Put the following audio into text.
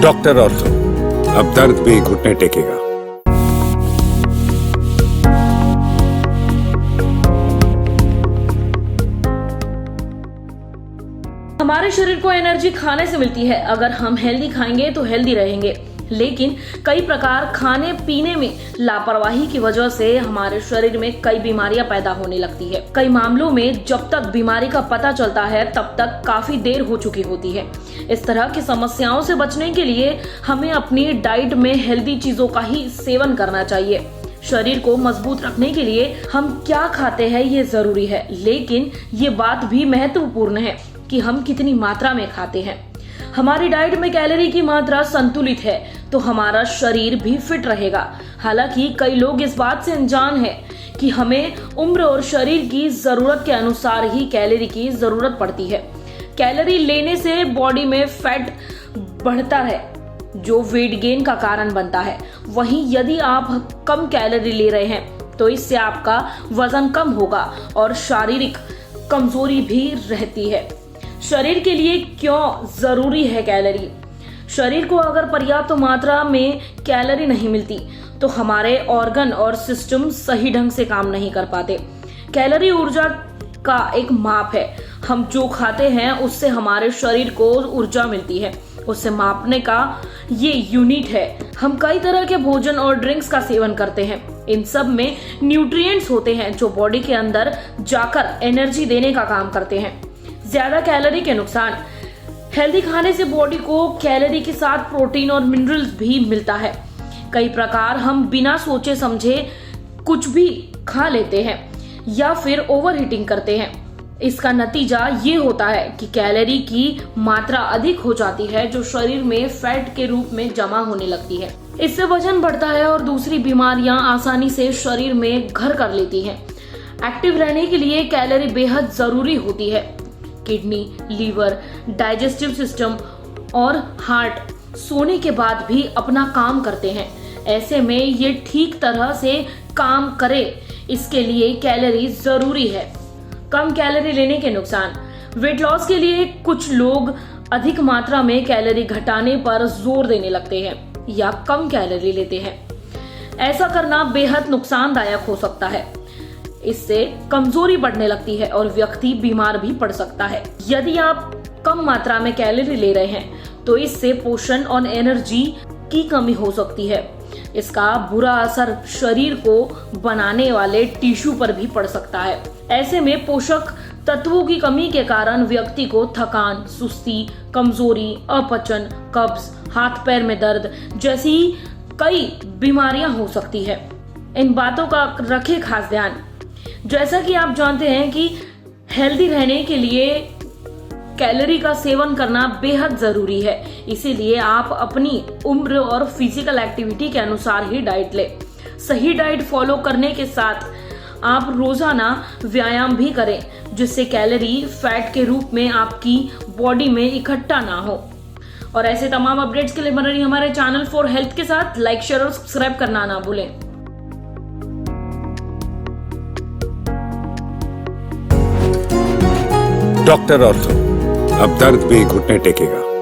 Doctor ortho, अब दर्द भी घुटने टेकेगा। हमारे शरीर को एनर्जी खाने से मिलती है। अगर हम हेल्दी खाएंगे तो हेल्दी रहेंगे, लेकिन कई प्रकार खाने पीने में लापरवाही की वजह से हमारे शरीर में कई बीमारियां पैदा होने लगती है। कई मामलों में जब तक बीमारी का पता चलता है तब तक काफी देर हो चुकी होती है। इस तरह की समस्याओं से बचने के लिए हमें अपनी डाइट में हेल्दी चीजों का ही सेवन करना चाहिए। शरीर को मजबूत रखने के लिए हम क्या खाते हैं ये जरूरी है, लेकिन ये बात भी महत्वपूर्ण है कि हम कितनी मात्रा में खाते हैं। हमारी डाइट में कैलोरी की मात्रा संतुलित है तो हमारा शरीर भी फिट रहेगा। हालांकि कई लोग इस बात से अनजान है कि हमें उम्र और शरीर की जरूरत के अनुसार ही कैलोरी की जरूरत पड़ती है। कैलोरी लेने से बॉडी में फैट बढ़ता है जो वेट गेन का कारण बनता है। वहीं यदि आप कम कैलोरी ले रहे हैं तो इससे आपका वजन कम होगा और शारीरिक कमजोरी भी रहती है। शरीर के लिए क्यों जरूरी है कैलोरी? शरीर को अगर पर्याप्त मात्रा में कैलोरी नहीं मिलती तो हमारे ऑर्गन और सिस्टम सही ढंग से काम नहीं कर पाते। कैलोरी ऊर्जा का एक माप है। हम जो खाते हैं उससे हमारे शरीर को ऊर्जा मिलती है। उससे मापने का ये यूनिट है। हम कई तरह के भोजन और ड्रिंक्स का सेवन करते हैं। इन सब में न्यूट्रिएंट्स होते हैं जो बॉडी के अंदर जाकर एनर्जी देने का काम करते हैं। ज्यादा कैलोरी के नुकसान। हेल्दी खाने से बॉडी को कैलोरी के साथ प्रोटीन और मिनरल्स भी मिलता है। कई प्रकार हम बिना सोचे समझे कुछ भी खा लेते हैं या फिर ओवर हीटिंग करते हैं। इसका नतीजा ये होता है कि कैलोरी की मात्रा अधिक हो जाती है जो शरीर में फैट के रूप में जमा होने लगती है। इससे वजन बढ़ता है और दूसरी बीमारियां आसानी से शरीर में घर कर लेती हैं। एक्टिव रहने के लिए कैलोरी बेहद जरूरी होती है। किडनी, लीवर, डाइजेस्टिव सिस्टम और हार्ट सोने के बाद भी अपना काम करते हैं। ऐसे में ये ठीक तरह से काम करे इसके लिए कैलोरी जरूरी है। कम कैलोरी लेने के नुकसान। वेट लॉस के लिए कुछ लोग अधिक मात्रा में कैलोरी घटाने पर जोर देने लगते हैं या कम कैलोरी लेते हैं। ऐसा करना बेहद नुकसानदायक हो सकता है। इससे कमजोरी बढ़ने लगती है और व्यक्ति बीमार भी पड़ सकता है। यदि आप कम मात्रा में कैलोरी ले रहे हैं तो इससे पोषण और एनर्जी की कमी हो सकती है। इसका बुरा असर शरीर को बनाने वाले टिश्यू पर भी पड़ सकता है। ऐसे में पोषक तत्वों की कमी के कारण व्यक्ति को थकान, सुस्ती, कमजोरी, अपचन, कब्ज, हाथ पैर में दर्द जैसी कई बीमारियां हो सकती है। इन बातों का रखें खास ध्यान। जैसा कि आप जानते हैं कि हेल्दी रहने के लिए कैलोरी का सेवन करना बेहद जरूरी है। इसीलिए आप अपनी उम्र और फिजिकल एक्टिविटी के अनुसार ही डाइट लें। सही डाइट फॉलो करने के साथ आप रोजाना व्यायाम भी करें जिससे कैलोरी फैट के रूप में आपकी बॉडी में इकट्ठा ना हो। और ऐसे तमाम अपडेट्स के लिए बने रहिए हमारे चैनल फॉर हेल्थ के साथ। लाइक, शेयर और सब्सक्राइब करना ना भूलें। डॉक्टर ऑर्थो, अब दर्द भी घुटने टेकेगा।